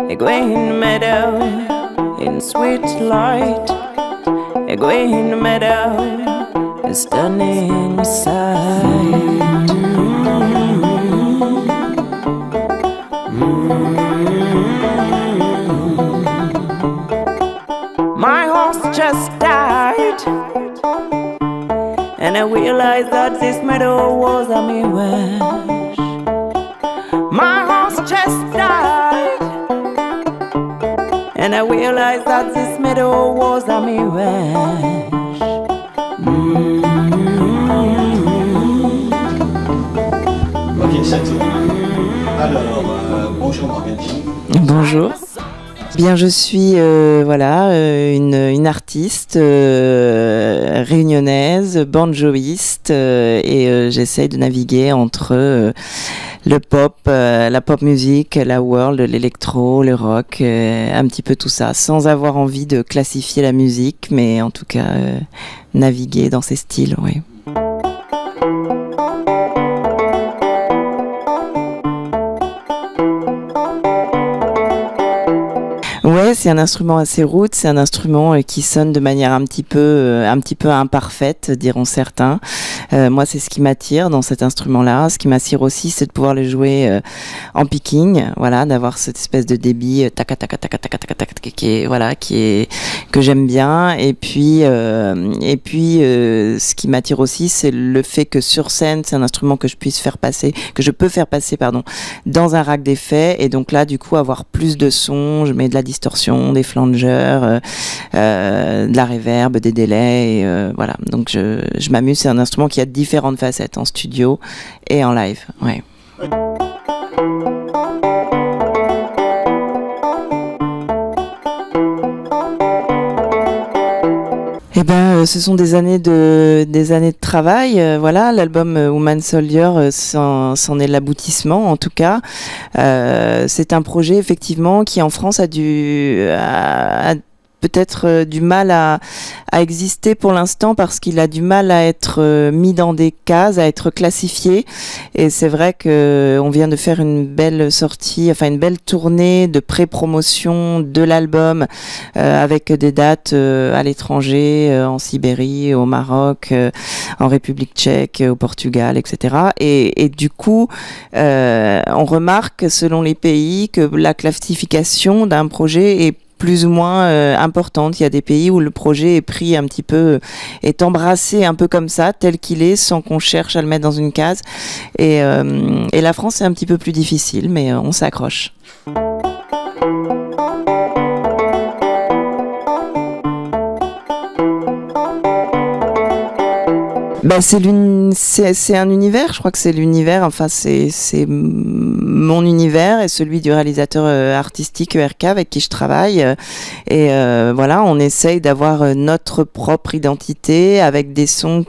A green meadow in sweet light. A green meadow, a stunning sight. My horse just died, and I realized that this meadow was a mirage. My horse just died, and I realized that this meadow was a mirage. Ok, c'est tout. Alors, bonjour Morgane. Bonjour. Bien, je suis une artiste réunionnaise, banjoïste, et j'essaye de naviguer entre le pop, la pop musique, la world, l'électro, le rock, un petit peu tout ça, sans avoir envie de classifier la musique, mais en tout cas naviguer dans ces styles, oui. Ouais, c'est un instrument assez roots, c'est un instrument qui sonne de manière un petit peu imparfaite, diront certains. Moi, c'est ce qui m'attire dans cet instrument-là. Ce qui m'attire aussi, c'est de pouvoir le jouer en picking, voilà, d'avoir cette espèce de débit tac tac tac tac tac tac tac qui est que j'aime bien. Et puis ce qui m'attire aussi, c'est le fait que sur scène, c'est un instrument que je peux faire passer, dans un rack d'effets. Et donc là, du coup, avoir plus de sons, je mets de la distorsion, des flangers, de la reverb, des délais, voilà. Donc je m'amuse. C'est un instrument qui a différentes facettes en studio et en live. Ouais. Eh ben, ce sont des années de travail. Voilà, l'album Woman Soldier c'en est l'aboutissement, en tout cas. C'est un projet effectivement qui en France a peut-être du mal à exister pour l'instant parce qu'il a du mal à être mis dans des cases, à être classifié. Et c'est vrai que on vient de faire une belle sortie, enfin une belle tournée de pré-promotion de l'album avec des dates à l'étranger, en Sibérie, au Maroc, en République tchèque, au Portugal, etc. Et du coup, on remarque selon les pays que la classification d'un projet est plus ou moins importante. Il y a des pays où le projet est pris un petit peu, est embrassé un peu comme ça, tel qu'il est, sans qu'on cherche à le mettre dans une case. Et la France, c'est un petit peu plus difficile, mais on s'accroche. Bah c'est un univers, je crois que c'est l'univers, enfin c'est mon univers et celui du réalisateur artistique ERK avec qui je travaille, et voilà, on essaye d'avoir notre propre identité avec des sons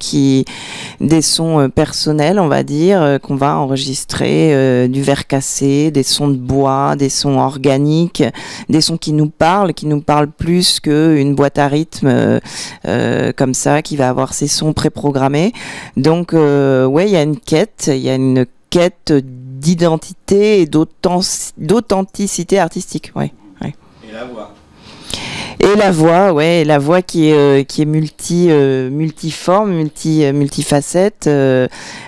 personnels, on va dire, qu'on va enregistrer, du verre cassé, des sons de bois, des sons organiques, des sons qui nous parlent plus qu'une boîte à rythme comme ça qui va avoir ses sons préprogrammés. Donc ouais, il y a une quête d'identité et d'authenticité artistique, ouais. Et la voix. Et la voix qui est multiforme, multifacette,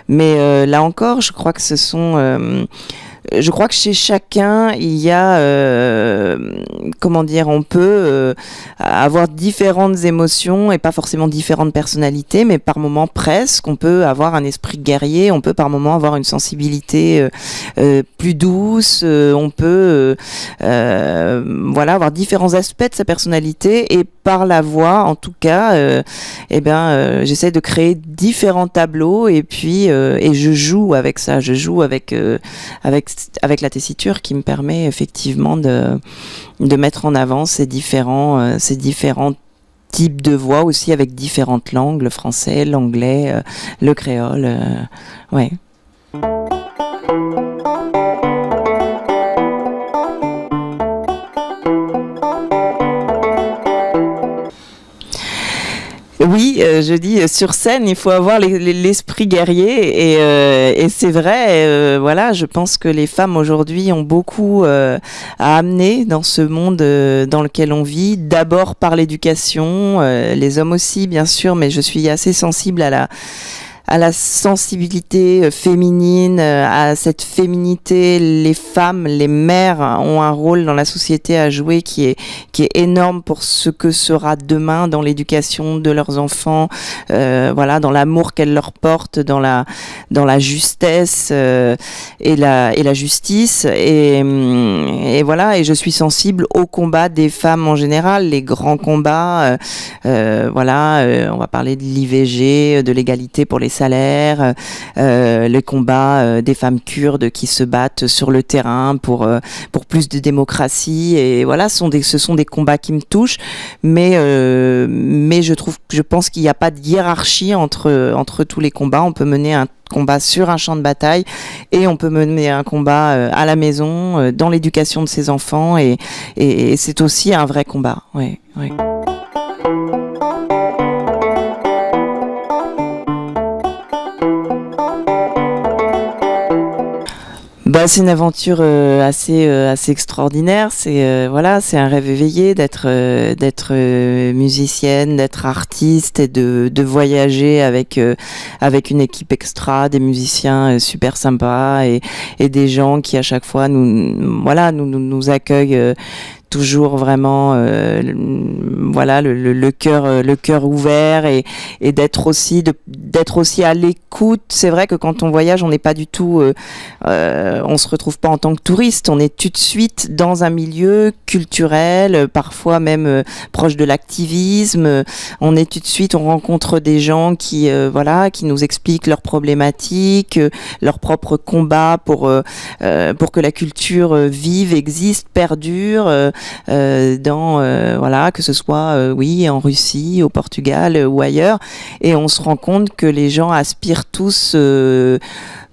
mais là encore, je crois que je crois que chez chacun, il y a, on peut avoir différentes émotions et pas forcément différentes personnalités, mais par moments presque, on peut avoir un esprit guerrier, on peut par moments avoir une sensibilité plus douce, on peut avoir différents aspects de sa personnalité, et par la voix, en tout cas, j'essaie de créer différents tableaux, et puis et je joue avec ça, avec la tessiture qui me permet effectivement de mettre en avant ces différents types de voix aussi, avec différentes langues, le français, l'anglais, le créole, ouais. Oui, je dis sur scène, il faut avoir l'esprit guerrier et c'est vrai. Voilà, je pense que les femmes aujourd'hui ont beaucoup à amener dans ce monde dans lequel on vit. D'abord par l'éducation, les hommes aussi, bien sûr, mais je suis assez sensible à la sensibilité féminine, à cette féminité. Les femmes, les mères ont un rôle dans la société à jouer qui est énorme pour ce que sera demain dans l'éducation de leurs enfants, voilà, dans l'amour qu'elles leur portent, dans la justesse et la justice et voilà. Et je suis sensible aux combats des femmes en général, les grands combats. Voilà, on va parler de l'IVG, de l'égalité pour les salaires, le combat des femmes kurdes qui se battent sur le terrain pour plus de démocratie. Et voilà, ce sont des combats qui me touchent, mais je pense qu'il n'y a pas de hiérarchie entre tous les combats. On peut mener un combat sur un champ de bataille et on peut mener un combat à la maison, dans l'éducation de ses enfants et c'est aussi un vrai combat. Oui, oui. Bah, c'est une aventure assez extraordinaire. C'est voilà, c'est un rêve éveillé d'être musicienne, d'être artiste et de voyager avec une équipe extra, des musiciens super sympas et des gens qui à chaque fois nous accueillent toujours vraiment voilà le cœur ouvert et d'être aussi à l'écoute. C'est vrai que quand on voyage, on n'est pas du tout on se retrouve pas en tant que touriste, on est tout de suite dans un milieu culturel, parfois même proche de l'activisme. On est tout de suite, on rencontre des gens qui nous expliquent leurs problématiques, leurs propres combats pour que la culture vive, existe, perdure. Que ce soit en Russie, au Portugal ou ailleurs, et on se rend compte que les gens aspirent tous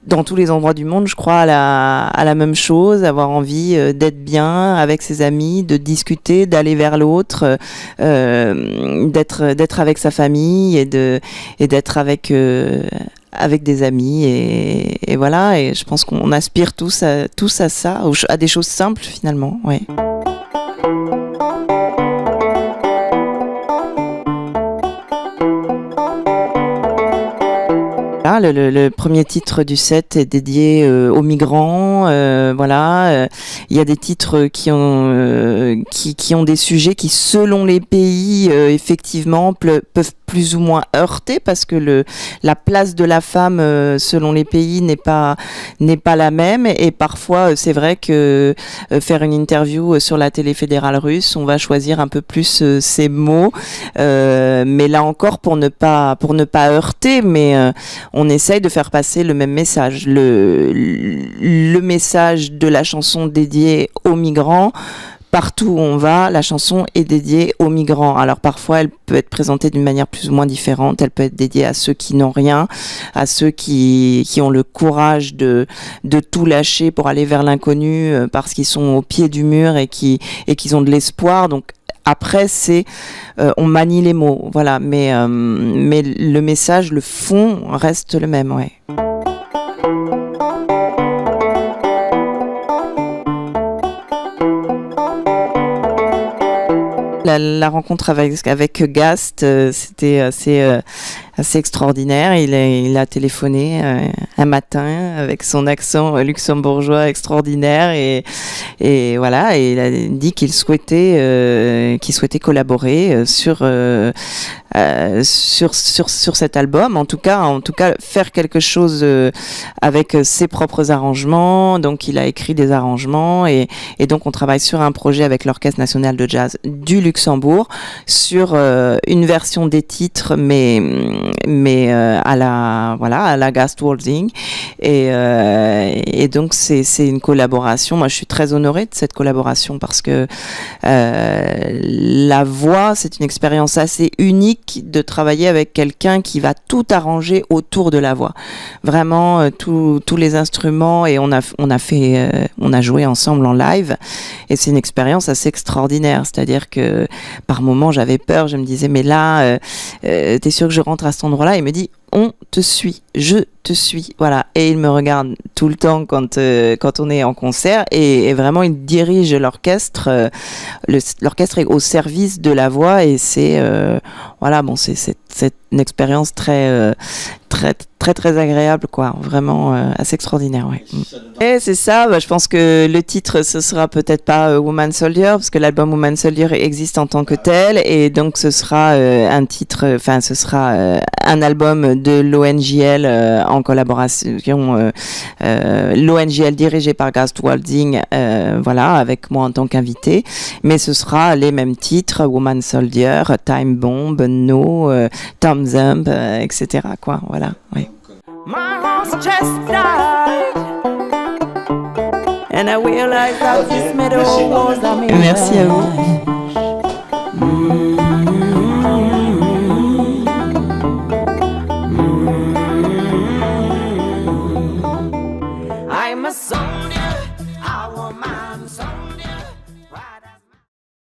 dans tous les endroits du monde, je crois, à la même chose, avoir envie d'être bien avec ses amis, de discuter, d'aller vers l'autre, d'être avec sa famille et d'être avec des amis et voilà. Et je pense qu'on aspire tous à ça, à des choses simples finalement. Ouais. Le premier titre du set est dédié aux migrants. Il y a des titres qui ont des sujets qui, selon les pays, effectivement, peuvent plus ou moins heurter parce que la place de la femme, selon les pays, n'est pas la même. Et parfois, c'est vrai que faire une interview sur la télé fédérale russe, on va choisir un peu plus ces mots. Mais là encore, pour ne pas heurter, mais on essaye de faire passer le même message. Le message de la chanson dédiée aux migrants. Partout où on va, la chanson est dédiée aux migrants. Alors parfois, elle peut être présentée d'une manière plus ou moins différente. Elle peut être dédiée à ceux qui n'ont rien, à ceux qui ont le courage de tout lâcher pour aller vers l'inconnu parce qu'ils sont au pied du mur et qu'ils ont de l'espoir. Donc après, on manie les mots, voilà. Mais le message, le fond reste le même, ouais. La rencontre avec Gast, c'était assez extraordinaire. Il a téléphoné un matin avec son accent luxembourgeois extraordinaire et voilà, et il a dit qu'il souhaitait collaborer sur cet album, en tout cas faire quelque chose avec ses propres arrangements. Donc il a écrit des arrangements et donc on travaille sur un projet avec l'Orchestre national de jazz du Luxembourg sur une version des titres mais à la Gast Waltzing Walding. Et donc c'est une collaboration. Moi, je suis très honorée de cette collaboration parce que la voix, c'est une expérience assez unique de travailler avec quelqu'un qui va tout arranger autour de la voix. Vraiment, tous les instruments, et on a joué ensemble en live, et c'est une expérience assez extraordinaire. C'est-à-dire que par moments, j'avais peur. Je me disais, mais là, t'es sûr que je rentre à cet endroit-là? Il me dit, on te suit, je te suis, voilà. Et il me regarde tout le temps quand on est en concert, et vraiment il dirige l'orchestre. L'orchestre est au service de la voix, et c'est voilà, bon, c'est une expérience très agréable, quoi. Vraiment assez extraordinaire, ouais. Et c'est ça. Bah, je pense que le titre, ce sera peut-être pas Woman Soldier, parce que l'album Woman Soldier existe en tant que tel, et donc ce sera un titre, enfin ce sera un album de l'ONJL en collaboration, l'ONJL dirigé par Gast Walding, voilà, avec moi en tant qu'invité. Mais ce sera les mêmes titres, Woman Soldier, Time Bomb, No, Thumbs Up, etc. quoi, voilà. Oui. My horse just died, and I realized that this meadow was a mirage. Merci à vous. I'm a soldier.